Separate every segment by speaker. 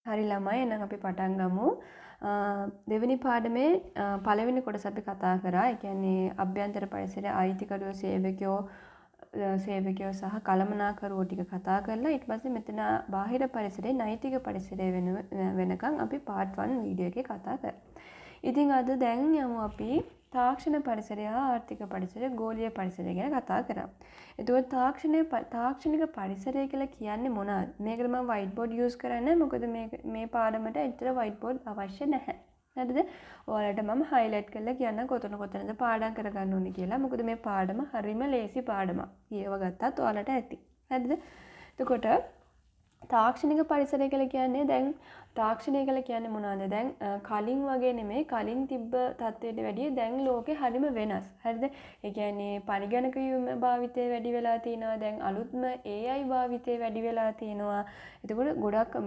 Speaker 1: හරි ළමයි එහෙනම් අපි පටන් ගමු. දෙවෙනි පාඩමේ පළවෙනි කොටස අපි කතා කරා. ඒ කියන්නේ අභ්‍යන්තර පරිසරයේ අයිතිකරුවෝ සේවකයෝ සහ කළමනාකරුවෝ ටික කතා කරලා ඊට පස්සේ මෙතන බාහිර පරිසරයේ නෛතික පරිසරය වෙනකන් අපි part 1 වීඩියෝ එකේ කතා කරා. ඉතින් අද දැන් යමු අපි තාක්ෂණ පරිසරය ආර්ථික පරිසරය ගෝලීය පරිසරය ගැන කතා කරා. එතකොට තාක්ෂණික පරිසරය කියලා කියන්නේ මොනවද? මේකට මම white board use කරන්නේ මොකද මේ පාඩමට ඇත්තට white board අවශ්‍ය නැහැ. හරිද? ඔයාලට මම highlight කරලා කියන්න කොතනද පාඩම් කරගන්න ඕනේ කියලා. මොකද මේ පාඩම හරිම ලේසි පාඩමක්. කියව ගත්තත් ඔයාලට ඇති. හරිද? එතකොට තාක්ෂණික පරිසරය කියලා කියන්නේ දැන් තාක්ෂණය කියලා කියන්නේ මොනවද? දැන් කලින් වගේ නෙමෙයි කලින් තිබ්බ තත්ත්වයට වැඩිය දැන් ලෝකේ හරිම වෙනස්. හරිද? ඒ කියන්නේ පරිගණක භාවිතය වැඩි වෙලා තිනවා. දැන් අලුත්ම AI භාවිතය වැඩි වෙලා තිනවා. එතකොට ගොඩක්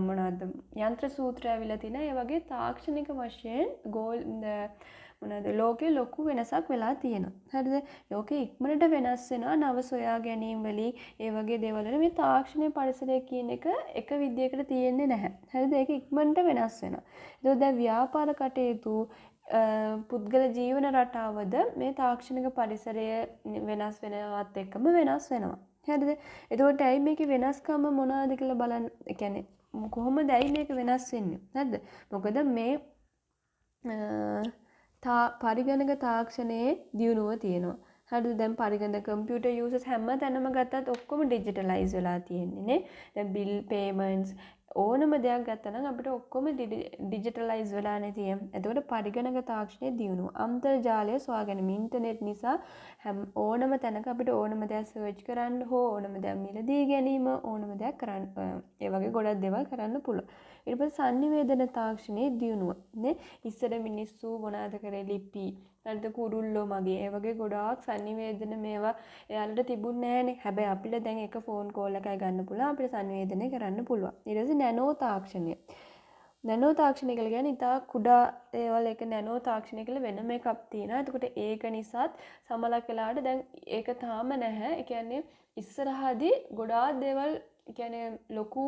Speaker 1: මොනවද? යන්ත්‍ර සූත්‍ර ඇවිල්ලා තිනා. ඒ වගේ තාක්ෂණික වශයෙන් ලෝකේ ලොකු වෙනසක් වෙලා තියෙනවා. හරිද? ලෝකේ ඉක්මනට වෙනස් වෙනවා නව සොයා ගැනීම වලින් ඒ වගේ දේවල් වල මේ තාක්ෂණීය පරිසරය කියන එක විදියකට තියෙන්නේ නැහැ. හරිද? ඒක ඉක්මනට වෙනස් වෙනවා. ඒක දැන් ව්‍යාපාර කටයුතු පුද්ගල ජීවන රටාවද මේ තාක්ෂණික පරිසරය වෙනස් වෙනවත් එක්කම වෙනස් වෙනවා. හරිද? එතකොට ඇයි මේකේ වෙනස්කම මොනවද කියලා බලන්න. ඒ කියන්නේ කොහොමද ඇයි මේක වෙනස් වෙන්නේ? හරිද? මොකද මේ පරිගණක තාක්ෂණයේ දියුණුව තියෙනවා. හරිද? දැන් පරිගණක කම්පියුටර් යූසර්ස් හැම තැනම ගත්තත් ඔක්කොම ඩිජිටලයිස් වෙලා තියෙන්නේ නේ. දැන් බිල් පේමන්ට්ස් ඕනම දෙයක් ගත්තා නම් අපිට ඔක්කොම ඩිජිටලයිස් වෙලානේ තියෙන්නේ. එතකොට පරිගණක තාක්ෂණයේ දියුණුව. අන්තර්ජාලය සොයා ගැනීම ඉන්ටර්නෙට් නිසා ඕනම තැනක අපිට ඕනම දෙයක් සර්ච් කරන්න හෝ ඕනම දෙයක් මිලදී ගැනීම ඕනම දෙයක් කරන්න ඒ වගේ ගොඩක් දේවල් කරන්න පුළුවන්. ඊට පස්සේ sannivedana තාක්ෂණයේ දියුණුව නේ. ඉස්සර මිනිස්සු මොනවාද කරේ ලිපි නැත්නම් කුරුල්ලෝ මගේ ඒ වගේ ගොඩාක් sannivedana මේවා එයාලට තිබුණේ නැහනේ. හැබැයි අපිට දැන් එක ෆෝන් කෝල් එකයි ගන්න පුළුවන්. අපිට sannivedana කරන්න පුළුවන්. ඊට පස්සේ නැනෝ තාක්ෂණය. නැනෝ තාක්ෂණය කියලා කියන්නේ ඉතා කුඩා දේවල් එක නැනෝ තාක්ෂණය කියලා වෙනම එකක් තියෙනවා. එතකොට ඒක නිසාත් සමලක් වෙලාවට දැන් ඒක තාම නැහැ. ඒ කියන්නේ ඉස්සරහදී ගොඩාක් දේවල් කියන්නේ ලොකු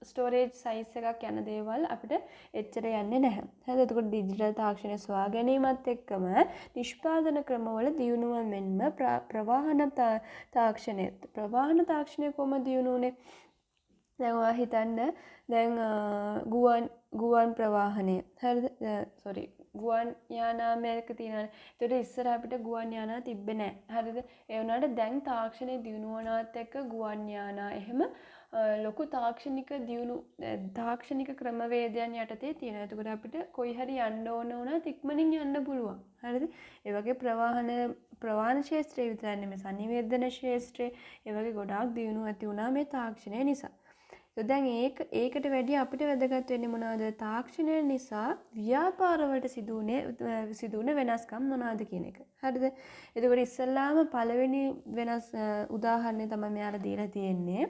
Speaker 1: ස්ටෝරේජ් සයිස් එකක් යන දේවල් අපිට එච්චර යන්නේ නැහැ. හරිද? එතකොට ඩිජිටල් තාක්ෂණය සොයා ගැනීමත් එක්කම නිෂ්පාදන ක්‍රමවල දියුණුව මෙන්ම ප්‍රවාහන තාක්ෂණය කොහොමද දියුණුවනේ? දැන් ඔයා හිතන්න දැන් ගුවන් ප්‍රවාහනය. හරිද? ගුවන් යානාමයක තියෙනවානේ. ඒතකොට ඉස්සර අපිට ගුවන් යානා තිබ්බේ නැහැ. හරිද? ඒ වුණාට දැන් තාක්ෂණය දියුණු වුණාත් එක්ක ගුවන් යානා එහෙම ලොකු තාක්ෂණික ක්‍රමවේදයන් යටතේ තියෙනවා. එතකොට අපිට කොයි හරි යන්න ඕන වුණත් ඉක්මනින් යන්න පුළුවන්. හරිද? ඒ වගේ ප්‍රවාහන ක්ෂේත්‍රය විතරක් නෙමෙයි sannivedana ක්ෂේත්‍රය ඒ වගේ ගොඩාක් දියුණුව ඇති වුණා මේ තාක්ෂණය නිසා. දැන් ඒකට වැඩි අපිට වැදගත් වෙන්නේ මොනවද? තාක්ෂණය නිසා ව්‍යාපාරවලට සිදුවන වෙනස්කම් මොනවද කියන එක. හරිද? එතකොට ඉස්සල්ලාම පළවෙනි වෙනස් උදාහරණය තමයි මෙයාලා දීලා තියෙන්නේ.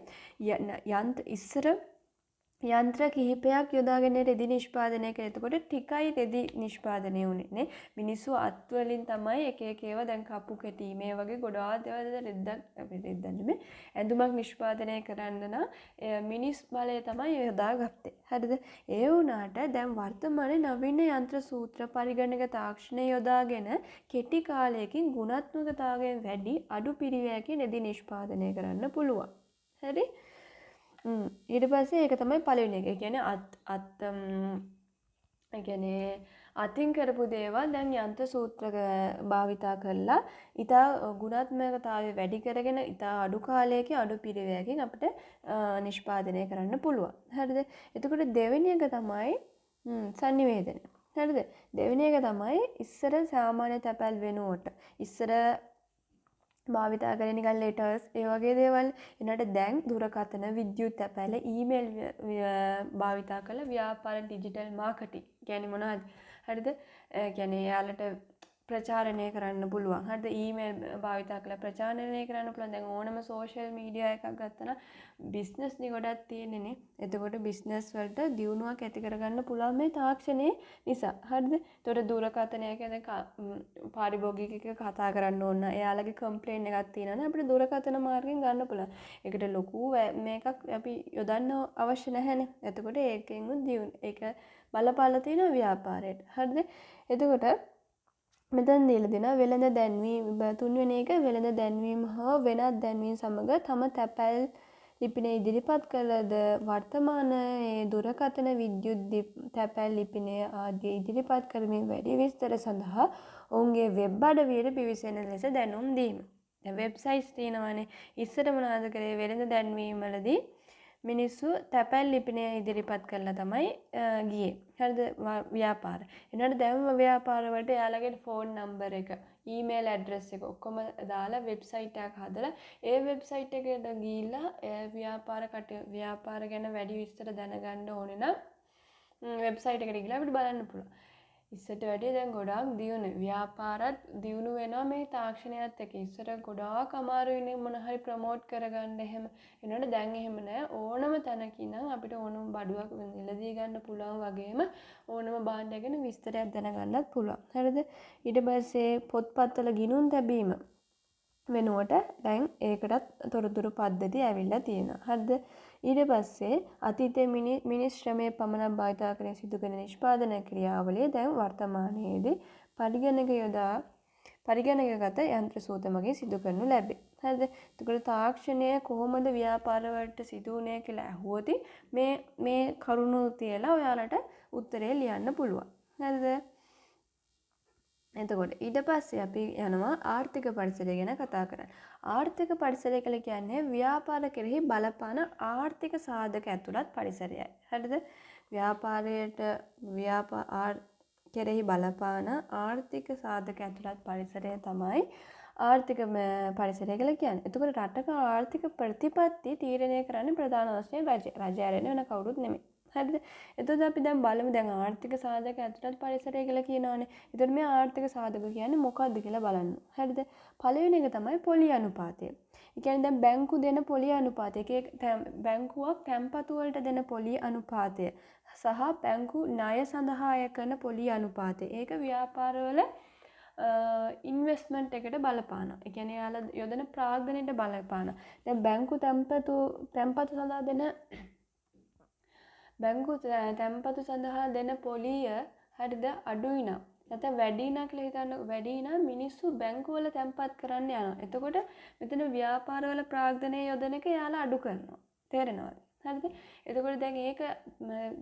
Speaker 1: යන්ත්‍ර කිහිපයක් යොදාගෙන රෙදි නිෂ්පාදනය කරේ. එතකොට ටිකයි රෙදි නිෂ්පාදනය වුණේ නේ. මිනිස්සු අත් වලින් තමයි එක එක ඒවා දැන් කපු කැටි මේ වගේ ගොඩාක් දේවල් රෙද්දක් නෙමෙයි ඇඳුමක් නිෂ්පාදනය කරන්න නම් මිනිස් බලය තමයි යොදාගත්තේ. හරිද? ඒ වුණාට දැන් වර්තමානයේ නවීන යන්ත්‍ර සූත්‍ර පරිගණක තාක්ෂණය යොදාගෙන කෙටි කාලයකින් ගුණාත්මකතාවයෙන් වැඩි අඩු පිරිවැයකින් රෙදි නිෂ්පාදනය කරන්න පුළුවන්. හරි? ඊට පස්සේ ඒක තමයි පළවෙනි එක. ඒ කියන්නේ අතින් කරපු දේවල් දැන් යන්ත්‍ර සූත්‍ර භාවිතා කරලා ඉතා ගුණාත්මකතාවය වැඩි කරගෙන ඉතා අඩු කාලයකින් අඩු පිරිවැයකින් අපිට නිෂ්පාදනය කරන්න පුළුවන්. හරිද? එතකොට දෙවෙනි එක තමයි sannivedana. හරිද? දෙවෙනි එක තමයි ඉස්සර සාමාන්‍ය තැපැල් වෙනුවට ඉස්සර භාවිතා කරේ නිකන් ලෙටර්ස් ඒ වගේ දේවල්. එනට දැන් දුරකථන විද්‍යුත් තැපැල ඊමේල් භාවිතා කරලා ව්‍යාපාර ඩිජිටල් මාකටිං කියන්නේ මොනවද? හරිද? කියන්නේ යාලට ප්‍රචාරණය කරන්න පුළුවන්. හරිද? ඊමේල් භාවිත කරලා ප්‍රචාරණය කරන්න පුළුවන්. දැන් ඕනම සෝෂල් මීඩියා එකක් ගත්තා නම් බිස්නස් නේ ගොඩක් තියෙන්නේ. එතකොට බිස්නස් වලට දියුණුවක් ඇති කරගන්න පුළුවන් මේ තාක්ෂණය නිසා. හරිද? එතකොට දුරකථනයක දැන් පාරිභෝගික එක කතා කරන්න ඕන. එයාලගේ කම්ප්ලේන් එකක් තියෙනවා නම් අපිට දුරකථන මාර්ගයෙන් ගන්න පුළුවන්. ඒකට ලොකු මේකක් අපි යොදන්න අවශ්‍ය නැහැනේ. එතකොට ඒකෙන් දියුණු ඒක බලපාලා තියෙන ව්‍යාපාරයට. හරිද? එතකොට මෙතන දීලා දෙනවා වෙළඳ දැන්වීම තුන්වෙනි එක වෙළඳ දැන්වීම හෝ වෙනත් දැන්වීම සමග තම තැපැල් ලිපිනය ඉදිරිපත් කළද වර්තමානයේ දුරකථන විද්‍යුත් තැපැල් ලිපිනය ආදී ඉදිරිපත් කරමින් වැඩි විස්තර සඳහා ඔවුන්ගේ වෙබ් අඩවියට පිවිසෙන ලෙස දැනුම් දීම. දැන් වෙබ්සයිට්ස් තියෙනවානේ. ඉස්සර මොනවද කරේ වෙළඳ දැන්වීම වලදී මිනිස්සු තැපැල් ලිපිනය ඉදිරිපත් කරලා තමයි ගියේ. හරිද? ව්‍යාපාර. එනකොට දැන් ව්‍යාපාර වලට එයාලගේ ෆෝන් නම්බර් එක, ඊමේල් ඇඩ්‍රස් එක ඔක්කොම දාලා වෙබ්සයිට් එකක් හදලා ඒ වෙබ්සයිට් එකට ගිහිල්ලා ව්‍යාපාර ගැන වැඩි විස්තර දැනගන්න ඕනේ නම් වෙබ්සයිට් එකට ගිහලා අපිට බලන්න පුළුවන්. ඉස්සරට වැඩිය දැන් ගොඩාක් දියුණු ව්‍යාපාරත් දියුණු වෙනවා මේ තාක්ෂණයත් එක්ක. ඉස්සර ගොඩාක් අමාරුයිනේ මොන හරි ප්‍රොමෝට් කරගන්න එහෙම. එනකොට දැන් එහෙම නෑ. ඕනම තැනකින් නම් අපිට ඕනම බඩුවක් මිලදී ගන්න පුළුවන් වගේම ඕනම භාණ්ඩයක් ගැන විස්තරයක් දැනගන්නත් පුළුවන්. හරිද? ඊට පස්සේ පොත්පත්වල ගිණුම් තැබීම වෙනුවට දැන් ඒකටත් තොරතුරු පද්ධති ඇවිල්ලා තියෙනවා. හරිද? ඊට පස්සේ අතීතයේ මිනිස් ශ්‍රමයේ පමණක් භාවිත කරගෙන සිදු කරන නිෂ්පාදන ක්‍රියාවලිය දැන් වර්තමානයේදී පරිගණකගත යන්ත්‍ර සූත මගින් සිදු කරනු ලැබේ. හරිද? එතකොට තාක්ෂණය කොහොමද ව්‍යාපාර වලට සිදු වුනේ කියලා අහුවොත් මේ කරුණු තියලා ඔයාලට උත්තරේ ලියන්න පුළුවන්. හරිද? එතකොට ඊට පස්සේ අපි යනවා ආර්ථික පරිසරය ගැන කතා කරන්න. ආර්ථික පරිසරය කියලා කියන්නේ ව්‍යාපාර කෙරෙහි බලපාන ආර්ථික සාධක ඇතුළත් පරිසරයයි. හරිද? ව්‍යාපාරයට කෙරෙහි බලපාන ආර්ථික සාධක ඇතුළත් පරිසරය තමයි ආර්ථික පරිසරය කියලා කියන්නේ. එතකොට රටක ආර්ථික ප්‍රතිපත්ති තීරණය කරන්නේ ප්‍රධාන වශයෙන් රජය. රජය ඇරෙන්නේ වෙන කවුරුත් නෙමෙයි. හරිද? එතකොට අපි දැන් බලමු දැන් ආර්ථික සාධක ඇතුළත් පරිසරය කියලා කියනවානේ. එතකොට මේ ආර්ථික සාධක කියන්නේ මොකක්ද කියලා බලන්න. හරිද? පළවෙනි එක තමයි පොලි අනුපාතය. ඒ කියන්නේ දැන් බැංකු දෙන පොලි අනුපාතය. බැංකුවක් තැන්පතු වලට දෙන පොලි අනුපාතය සහ බැංකු ණය සඳහා අය කරන පොලි අනුපාතය. ඒක ව්‍යාපාරවල ඉන්වෙස්ට්මන්ට් එකට බලපානවා. ඒ කියන්නේ යාලා යොදන ප්‍රාග්ධනයට බලපානවා. දැන් බැංකු තැන්පතු සඳහා දෙන බැංකු තැන්පතු සඳහා දෙන පොලිය හරිද අඩුයි නම් නැත්නම් වැඩි නම් කියලා හිතන්න වැඩි නම් මිනිස්සු බැංකු වල තැන්පත් කරන්න යනවා. එතකොට මෙතන ව්‍යාපාර වල ප්‍රාග්ධනය යොදන එක යාලා අඩු කරනවා. තේරෙනවද? හරිද? එතකොට දැන් ඒක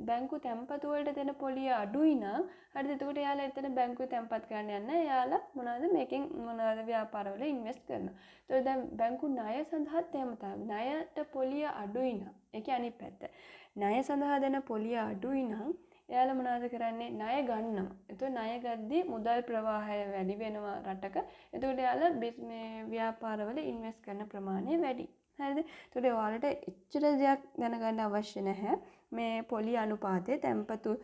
Speaker 1: බැංකු තැන්පතු වලට දෙන පොලිය අඩුයි නම් හරිද? එතකොට යාලා එතන බැංකුවේ තැන්පත් කරන්න යන්නේ යාලා මොනවද ව්‍යාපාර වල ඉන්වෙස්ට් කරනවා. එතකොට දැන් බැංකු ණය සඳහාත් එහෙම තමයි. ණයට පොලිය අඩුයි නම් ඒකේ අනිත් පැත්ත. ණය සඳහා දෙන පොලිය අඩුයි නම් එයාලා මොනවද කරන්නේ? ණය ගන්නවා. එතකොට ණය ගද්දී මුදල් ප්‍රවාහය වැඩි වෙනවා රටක. එතකොට එයාලා මේ ව්‍යාපාරවල ඉන්වෙස්ට් කරන ප්‍රමාණය වැඩි. හරිද? එතකොට ඔයාලට එච්චර දෙයක් දැනගන්න අවශ්‍ය නැහැ. මේ පොලි අනුපාතය තැන්පතු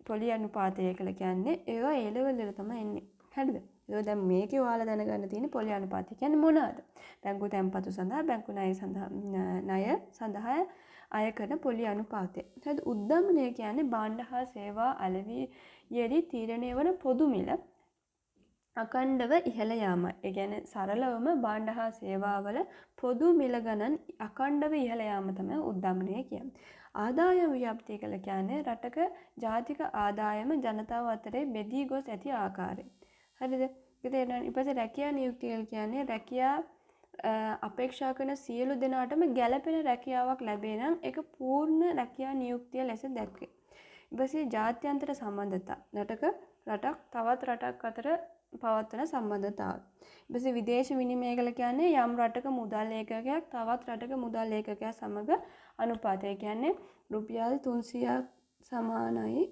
Speaker 1: පොලි අනුපාතය කියලා කියන්නේ ඒවා A level වල තමයි එන්නේ. හරිද? ඒක දැන් මේකේ ඔයාලා දැනගන්න තියෙන්නේ පොලි අනුපාතය කියන්නේ මොනවාද? බැංකු තැන්පතු සඳහා බැංකු ණය සඳහා අය කරන පොලි අනුපාතය. හරිද? උද්දමනය කියන්නේ භාණ්ඩ හා සේවා අලෙවියේදී තීරණය වන පොදු මිල අඛණ්ඩව ඉහළ යාමයි. ඒ කියන්නේ සරලවම භාණ්ඩ හා සේවාවල පොදු මිල ගණන් අඛණ්ඩව ඉහළ යාම තමයි උද්දමනය කියන්නේ. ආදායම් ව්‍යාප්තිය කියලා කියන්නේ රටක ජාතික ආදායම ජනතාව අතරේ බෙදී ගොස් ඇති ආකාරය. හරිද? ඊට පස්සේ රැකියා නියුක්තිය කියන්නේ රැකියා අපේක්ෂා කරන සියලු දෙනාටම ගැළපෙන රැකියාවක් ලැබේ නම් ඒක පූර්ණ රැකියා නියුක්තිය ලෙස දැක්වේ. ඊට පස්සේ ජාත්‍යන්තර සම්බන්ධතා. රටක් තවත් රටක් අතර පවත්වන සම්බන්ධතාව. ඊට පස්සේ විදේශ විනිමය කියලා කියන්නේ යම් රටක මුදල් ඒකකයක් තවත් රටක මුදල් ඒකකයක් සමග අනුපාතය. කියන්නේ රුපියල් 300ක් සමානයි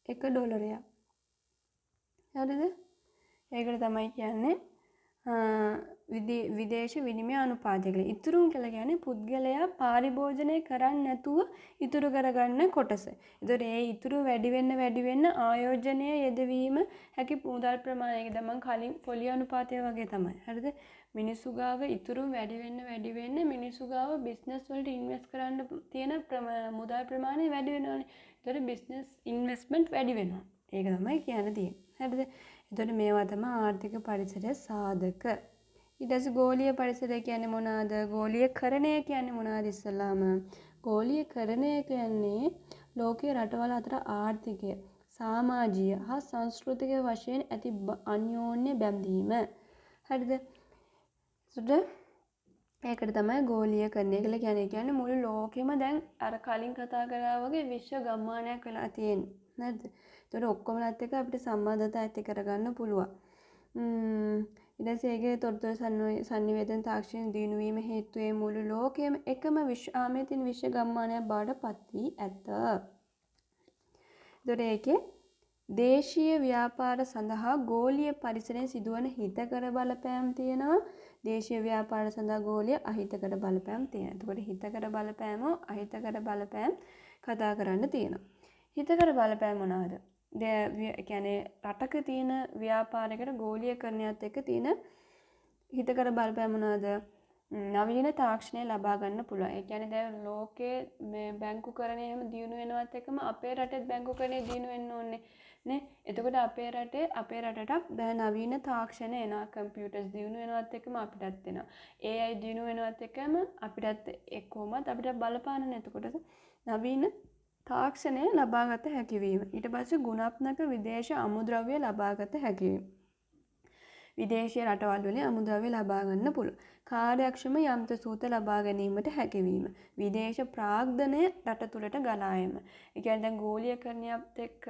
Speaker 1: 1 ඩොලරයක්. හරිද? ඒකට තමයි කියන්නේ විදේශ විනිමය අනුපාතය කියලා. ඉතුරු කියලා කියන්නේ පුද්ගලයා පරිභෝජනය කරන්නේ නැතුව ඉතුරු කරගන්න කොටස. ඒතකොට ඒ ඉතුරු වැඩි වෙන්න ආයෝජනය යෙදවීම හැකි මුදල් ප්‍රමාණය. දැන් මම කලින් පොලි අනුපාතය වගේ තමයි. හරිද? මිනිස්සු ගාව ඉතුරු වැඩි වෙන්න මිනිස්සු ගාව බිස්නස් වලට ඉන්වෙස්ට් කරන්න තියෙන මුදල් ප්‍රමාණය වැඩි වෙනවානේ. ඒතකොට බිස්නස් ඉන්වෙස්ට්මන්ට් වැඩි වෙනවා. ඒක තමයි කියන්න තියෙන්නේ. හරිද? එතකොට මේවා තමයි ආර්ථික පරිසරයේ සාධක. ඊට පස්සේ ගෝලීය පරිසරය කියන්නේ මොනවාද? ගෝලීයකරණය කියන්නේ මොනවාද ඉස්සෙල්ලාම? ගෝලීයකරණය කියන්නේ ලෝකයේ රටවල් අතර ආර්ථිකය, සමාජීය හා සංස්කෘතික වශයෙන් ඇති අන්‍යෝන්‍ය බැඳීම. හරිද? ඒකට තමයි ගෝලීයකරණය කියලා කියන්නේ. කියන්නේ මුළු ලෝකෙම දැන් අර කලින් කතා කරා වගේ විශ්ව ගම්මානයක් වෙලා තියෙන්නේ. නේද? ඒතකොට ඔක්කොමලත් එක්ක අපිට සම්බන්ධතා ඇති කරගන්න පුළුවන්. ඊට පස්සේ ඒකේ තොරතුරු සංනිවේදන තාක්ෂණ දියුණු වීම හේතුවෙන් මුළු ලෝකයේම එකම ආමේතින් විශ්ව ගම්මානයක් බවට පත් වී ඇත. ඒතකොට ඒකේ දේශීය ව්‍යාපාර සඳහා ගෝලීය පරිසරයෙන් සිදුවන හිතකර බලපෑම් තියෙනවා. දේශීය ව්‍යාපාර සඳහා ගෝලීය අහිතකර බලපෑම් තියෙනවා. එතකොට හිතකර බලපෑම අහිතකර බලපෑම් කතා කරන්න තියෙනවා. හිතකර බලපෑම මොනවාද? කියන්නේ රටක තියෙන ව්‍යාපාරයකට ගෝලීයකරණයත් එක්ක තියෙන හිතකර බලපෑම මොනවාද? නවීන තාක්ෂණය ලබා ගන්න පුළුවන්. ඒ කියන්නේ දැන් ලෝකයේ මේ බැංකුකරණය එහෙම දියුණු වෙනවත් එක්කම අපේ රටේ බැංකුකරණය දියුණු වෙන්න ඕනේ නේ. එතකොට අපේ රටට නවීන තාක්ෂණ එනවා. කම්පියුටර්ස් දියුණු වෙනවත් එක්කම අපිටත් එනවා. AI දියුණු වෙනවත් එක්කම අපිටත් කොහොමද අපිට බලපාන එතකොට නවීන තාක්ෂණය ලබාගත හැකිවීම. ඊට පස්සේ ගුණාත්මක විදේශ අමුද්‍රව්‍ය ලබාගත හැකිවීම. විදේශීය රටවල් වලින් අමුද්‍රව්‍ය ලබා ගන්න පුළුවන්. කාර්යක්ෂම යන්ත්‍ර සූත ලබා ගැනීමට හැකිවීම. විදේශ ප්‍රාග්ධනය රට තුළට ගලා එම. ඒ කියන්නේ දැන් ගෝලීයකරණයත් එක්ක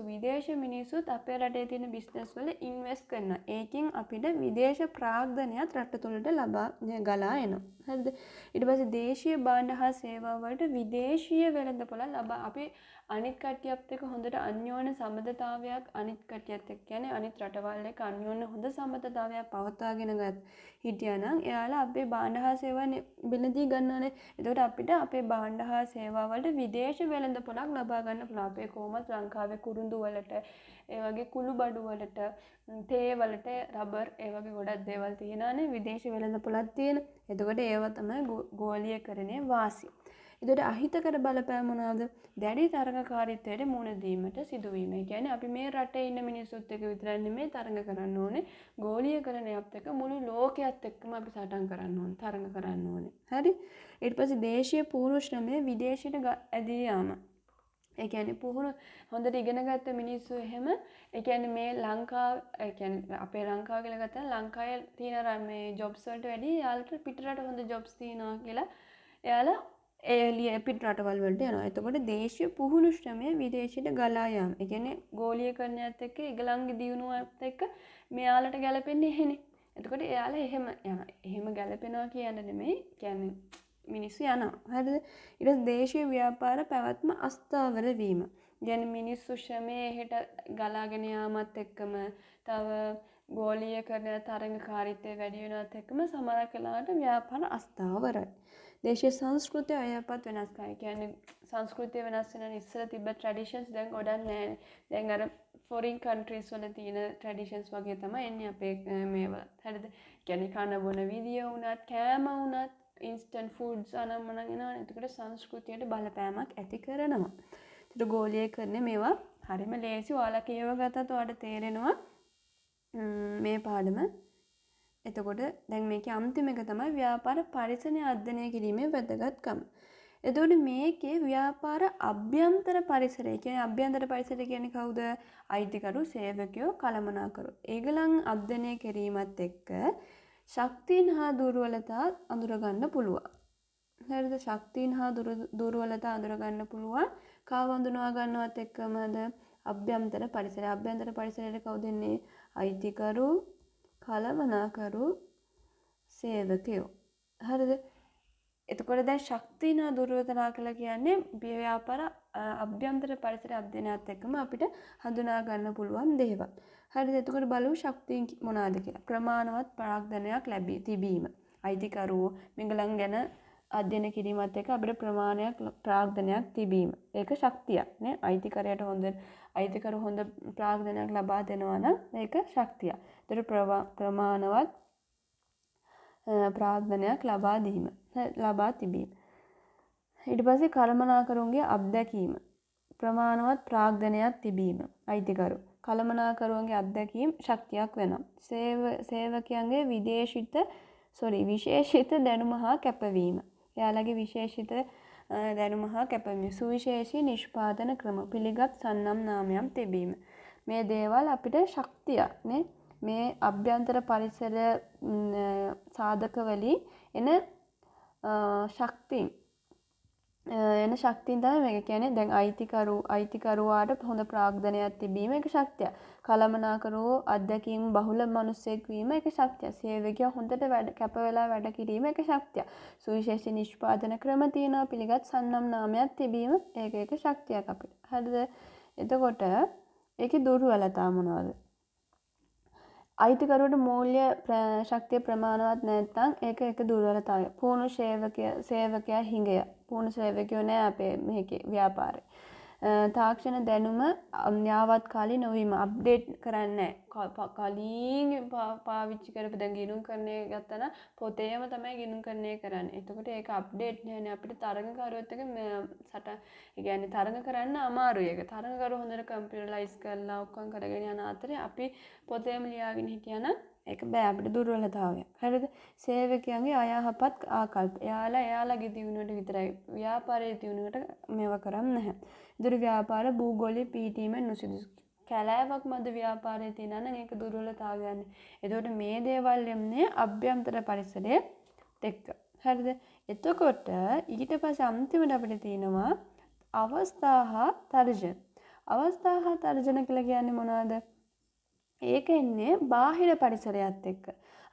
Speaker 1: විදේශ මිනිස්සුත් අපේ රටේ තියෙන බිස්නස් වල ඉන්වෙස්ට් කරනවා. ඒකෙන් අපිට විදේශ ප්‍රාග්ධනයත් රට තුළට ගලා එනවා. හරිද? ඊට පස්සේ දේශීය භාණ්ඩ හා සේවා වලට විදේශීය වෙළඳපොළ ලබා අපි අනිත් කට්ටියත් එක්ක හොඳට අන්‍යෝන්‍ය සම්බන්ධතාවයක් අනිත් කට්ටියත් එක්ක කියන්නේ අනිත් රටවල් එක්ක අන්‍යෝන්‍ය හොඳ සම්බන්ධතාවයක් පවත්වාගෙන හිටියානම් එයාලා අපේ භාණ්ඩ හා සේවා වෙළඳී ගන්නවානේ. එතකොට අපිට අපේ භාණ්ඩ හා සේවා වලට විදේශ වෙළඳපොළක් ලබා ගන්න පුළුවන්. අපේ කොහොමද ලංකාවේ කුරුඳු වලට, ඒ වගේ කුළු බඩු වලට, තේ වලට, රබර් ඒ වගේ ගොඩක් දේවල් තියෙනවානේ විදේශ වෙළඳපොළක් තියෙන. එතකොට ඒවා තමයි ගෝලීයකරණයේ වාසිය. එතකොට අහිතකර බලපෑම මොනවාද? දැඩි තරඟකාරීත්වයට මුහුණ දීමට සිදුවීම. ඒ කියන්නේ අපි මේ රටේ ඉන්න මිනිස්සුත් එක්ක විතරක් නෙමෙයි තරඟ කරන්න ඕනේ. ගෝලීයකරණයත් එක්ක මුළු ලෝකයේත් එක්කම අපි සටන් කරන්න ඕනේ. තරඟ කරන්න ඕනේ. හරි? ඊට පස්සේ දේශීය පුහුණු ශ්‍රමය විදේශයට ඇදී යාම. ඒ කියන්නේ පුහුණු හොඳට ඉගෙනගත්ත මිනිස්සු එහෙම ඒ කියන්නේ මේ ලංකාව ඒ කියන්නේ අපේ ලංකාව කියලා ගත්තා ලංකාවේ තියෙන මේ ජොබ්ස් වලට වැඩිය යාළුට පිටරට හොඳ ජොබ්ස් තියෙනවා කියලා එයාලා පිට රටවල් වලට යනවා. එතකොට දේශීය පුහුණු ශ්‍රමය විදේශයට ගලා යාම. ඒ කියන්නේ ගෝලීයකරණයත් එක්ක ඒගොල්ලන්ගේ දියුණුවත් එක්ක මෙයාලට ගැලපෙන්නේ එහෙනේ. එතකොට එයාලා එහෙම යනවා. එහෙම ගැලපෙනවා කියන්න නෙමෙයි. කියන්නේ මිනිස්සු යනවා. හරිද? ඊට පස්සේ දේශීය ව්‍යාපාර පැවැත්ම අස්ථාවර වීම. කියන්නේ මිනිස්සු ශ්‍රමයේ හෙට ගලාගෙන යාමත් එක්කම තව ගෝලීයකරණ තරඟකාරීත්වය වැඩි වෙනවත් එක්කම සමහර කලාවට ව්‍යාපාර අස්ථාවරයි. දේශීය සංස්කෘතිය අයහපත් වෙනස්කම්. කියන්නේ සංස්කෘතිය වෙනස් වෙන ඉස්සර තිබ්බ ට්‍රැඩිෂන්ස් දැන් ගොඩක් නැහැ. දැන් අර ෆොරින් කන්ට්‍රීස් වල තියෙන ට්‍රැඩිෂන්ස් වගේ තමයි එන්නේ අපේ මේවල. හරිද? කියන්නේ කන බොන විදිය වුණත්, කෑම වුණත්, ඉන්ස්ටන්ට් ෆුඩ්ස් අනම්මනම් එනවා. එතකොට සංස්කෘතියට බලපෑමක් ඇති කරනවා. ඒකට ගෝලීයකරණය මේවා හරිම ලේසි. ඔයාලා කියව ගත්තත් ඔයාලට තේරෙනවා මේ පාඩම. එතකොට දැන් මේකේ අන්තිම එක තමයි ව්‍යාපාර පරිසරය අධ්‍යයනය කිරීමේ වැදගත්කම. එතකොට මේකේ ව්‍යාපාර අභ්‍යන්තර පරිසරය කියන්නේ අභ්‍යන්තර පරිසරය කියන්නේ කවුද? අයිතිකරු, සේවකයෝ, කළමනාකරු. ඒගොල්ලන් අධ්‍යයනය කිරීමත් එක්ක ශක්තියන් හා දුර්වලතා අඳුර ගන්න පුළුවන්. හරිද? ශක්තියන් හා දුර්වලතා අඳුර ගන්න පුළුවන්. කාව හඳුනා ගන්නවත් එක්කමද අභ්‍යන්තර පරිසරය. අභ්‍යන්තර පරිසරයට කවුද ඉන්නේ? එතකොට දැන් ශක්තිනා දුර්වලතා කියලා කියන්නේ ව්‍යාපාර අභ්‍යන්තර පරිසර අධ්‍යයනයත් එක්කම අපිට හඳුනා ගන්න පුළුවන් දේවල්. හරිද? එතකොට බලමු ශක්තිය මොනවාද කියලා. ප්‍රමාණවත් ප්‍රාග්ධනයක් ලැබී තිබීම. අයිතිකරුවෝ මිගලන් ගැන අධ්‍යයන කිරීමත් එක්ක අපිට ප්‍රමාණයක් ප්‍රාග්ධනයක් තිබීම. ඒක ශක්තියක් නේ. අයිතිකරු හොඳ ප්‍රාග්ධනයක් ලබා දෙනවා නම් ඒක ශක්තියක්. ඒතර ප්‍රමාණවත් ප්‍රාග්ධනයක් ලබා තිබීම. ඊට පස්සේ කළමනාකරුන්ගේ අත්දැකීම. ප්‍රමාණවත් ප්‍රාග්ධනයක් තිබීම. අයිතිකරු කළමනාකරුන්ගේ අත්දැකීම් ශක්තියක් වෙනවා. සේවකයන්ගේ විශේෂිත දැනුම හා කැපවීම. එයාලගේ විශේෂිත දැනුම හා කැපවීම. සුවිශේෂී නිෂ්පාදන ක්‍රම පිළිගත් සන්නම් නාමයක් තිබීම. මේ දේවල් අපිට ශක්තියක් නේ. මේ අභ්‍යන්තර පරිසර සාධක වලින් එන ශක්තියින් තමයි මේක කියන්නේ. දැන් අයිතිකරුවාට හොඳ ප්‍රාග්ධනයක් තිබීම එක ශක්තියක්. කළමනාකරුවෝ අධ්‍යක්ීම් බහුල මිනිසෙක් වීම එක ශක්තියක්. සේවකයා හොඳට කැප වෙලා වැඩ කිරීම එක ශක්තියක්. සුවිශේෂී නිෂ්පාදන ක්‍රම තියෙනවා පිළිගත් සන්නම් නාමයක් තිබීම ඒක එක ශක්තියක් අපිට. හරිද? එතකොට ඒකේ දුර්වලතා මොනවද? අයිතිකරුවට මූල්‍ය ශක්තිය ප්‍රමාණවත් නැත්නම් ඒක එක දුර්වලතාවය. පූර්ණ සේවකයා හිඟය. පූර්ණ සේවකයෝ නෑ අපේ මේකේ ව්‍යාපාරේ. තාක්ෂණ දැනුම යාවත්කාලී නොවීම අප්ඩේට් කරන්නේ නැහැ. කලින් පාවිච්චි කරපු දැන් ගිණුම් කරන්නේ ගත්තා නම් පොතේම තමයි ගිණුම් කරන්නේ කරන්නේ. එතකොට ඒක අප්ඩේට් නෑනේ අපිට තරඟකරුවොත් එක ඒ කියන්නේ තරඟ කරන්න අමාරුයි ඒක. තරඟකරුවෝ හොඳට කම්පියුටරයිස් කරලා ඔක්කොම කරගෙන යන අතරේ අපි පොතේම ලියාගෙන හිටියනම් ඒක බෑ අපිට දුර්වලතාවයක්. හරිද? සේවකයන්ගේ අයහපත් ආකල්ප. එයාලගේ දියුණුවට විතරයි ව්‍යාපාරයේ දියුණුවට මේවා කරන්නේ නැහැ. ඉදිරි ව්‍යාපාර භූගෝලීය පීඨීමෙන් නුසුදුසු. කැලෑවක් මැද ව්‍යාපාරයේ තියෙනවා නම් ඒක දුර්වලතාවයක්. එතකොට මේ දේවල් යන්නේ අභ්‍යන්තර පරිසරයේ එක්ක. හරිද? එතකොට ඊට පස්සේ අන්තිමට අපිට තියෙනවා අවස්ථා හා තර්ජන. අවස්ථා හා තර්ජන කියලා කියන්නේ මොනවද? ඒක එන්නේ බාහිර පරිසරයත් එක්ක.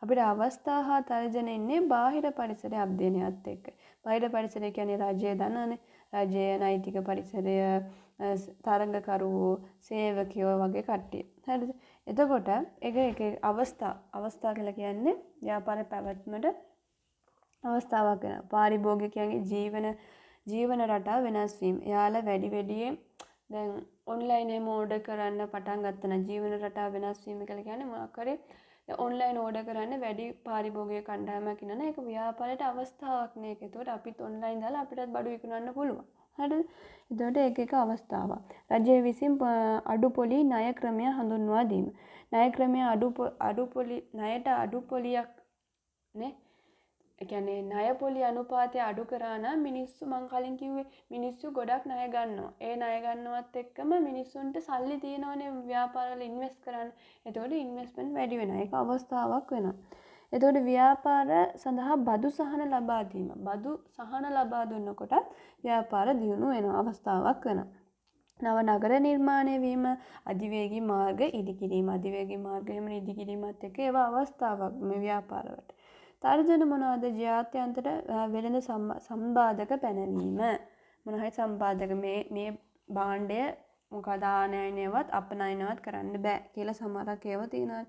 Speaker 1: අපිට අවස්ථා හා තර්ජන එන්නේ බාහිර පරිසරයේ අධ්‍යයනයත් එක්ක. බාහිර පරිසරය කියන්නේ රජය දන්නනේ. රජයේ නෛතික පරිසරය, තරඟකරුවෝ, සේවකයෝ වගේ කට්ටිය. හරිද? එතකොට ඒක අවස්ථා කියලා කියන්නේ ව්‍යාපාර පැවැත්මට අවස්ථාවක් වෙනවා. පාරිභෝගිකයන්ගේ ජීවන රටාව වෙනස් වීම. එයාලා වැඩියෙන් දැන් ඔන්ලයින් එකෙන් ඕඩර් කරන්න පටන් ගත්තා නම් ජීවන රටාව වෙනස් වීම කියලා කියන්නේ මොකක් හරි ඔන්ලයින් ඕඩර් කරන්න වැඩි පාරිභෝගික කණ්ඩායමක් ඉන්නවනේ ඒක ව්‍යාපාරයට අවස්ථාවක් නේ ඒක. ඒකට අපිත් ඔන්ලයින් දාලා අපිටත් බඩු විකුණන්න පුළුවන්. හරිද? එතකොට ඒක එක අවස්ථාවක්. රජය විසින් අඩුපොලි ණය ක්‍රමය හඳුන්වා දීම. ණය ක්‍රමය ණයට අඩුපොලියක් නේ. ඒ කියන්නේ ණය පොලි අනුපාතය අඩු කරා නම් මං කලින් කිව්වේ මිනිස්සු ගොඩක් ණය ගන්නවා. ඒ ණය ගන්නවත් එක්කම මිනිස්සුන්ට සල්ලි තියෙනවනේ ව්‍යාපාරවල ඉන්වෙස්ට් කරන්න. එතකොට ඉන්වෙස්ට්මන්ට් වැඩි වෙනවා. ඒක අවස්ථාවක් වෙනවා. එතකොට ව්‍යාපාර සඳහා බදු සහන ලබා දීම. බදු සහන ලබා දුන්නකොට ව්‍යාපාර දියුණු වෙනවා අවස්ථාවක් වෙනවා. නව නගර නිර්මාණය වීම, අධිවේගී මාර්ග ඉදිකිරීම, අධිවේගී මාර්ග එහෙම ඉදිකිරීමත් එක්ක ඒවා අවස්ථාවක් මේ ව්‍යාපාරවලට. තර්ජන මොනවද? ජාත්‍යන්තර වෙළඳ සම්බාධක පැනවීම. මොන හරි සම්බාධක මේ භාණ්ඩය මොකද ආනයනයවත් අපනයනවත් කරන්න බෑ කියලා සමහරක් ඒවා තියෙනවා.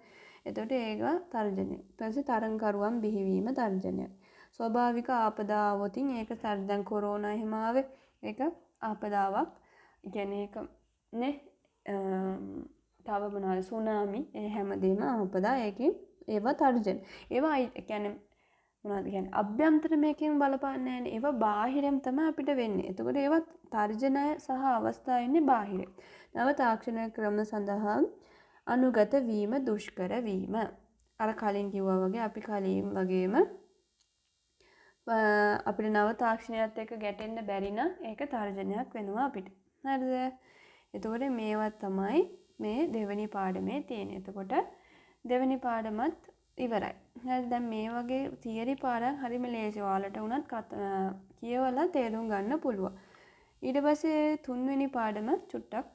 Speaker 1: එතකොට ඒක තර්ජනය. ඊට පස්සේ තරංකරුවන් බිහිවීම තර්ජනයක්. ස්වභාවික ආපදාවොතින් ඒක දැන් කොරෝනා එහෙම ආවේ ඒක ආපදාවක්. කියන්නේ ඒක නේ තව මොනවාද සුනාමි ඒ හැමදේම ආපදා ඒකේ ඒවා තර්ජන. ඒවා කියන්නේ මොනවද කියන්නේ අභ්‍යන්තර මේකෙන් බලපාන්නේ නැහැ. ඒවා බාහිරෙන් තමයි අපිට වෙන්නේ. එතකොට ඒවා තර්ජනය සහ අවස්ථා ඉන්නේ බාහිරේ. නව තාක්ෂණ ක්‍රම සඳහා අනුගත වීම දුෂ්කර වීම. අර කලින් කිව්වා වගේ අපි කලින් වගේම අපිට නව තාක්ෂණයත් එක්ක ගැටෙන්න බැරි නම් ඒක තර්ජනයක් වෙනවා අපිට. හරිද? එතකොට මේවා තමයි මේ දෙවෙනි පාඩමේ තියෙන. එතකොට දෙවෙනි පාඩමත් ඉවරයි. හරි දැන් මේ වගේ තියරි පාඩම් හරිම ලේසි. ඔයාලට උනත් කියවලා තේරුම් ගන්න පුළුවන්. ඊට පස්සේ තුන්වෙනි පාඩම චුට්ටක්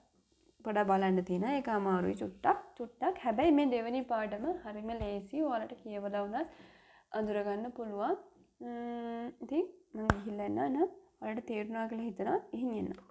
Speaker 1: පොඩ්ඩක් බලන්න තියෙනවා. ඒක අමාරුයි චුට්ටක්. හැබැයි මේ දෙවෙනි පාඩම හරිම ලේසි. ඔයාලට කියවලා උනත් අඳුර ගන්න පුළුවන්. ඉතින් මම ගිහිල්ලා එන්න. ඔයාලට තේරුණා කියලා හිතනවා. එහෙන් එන්න.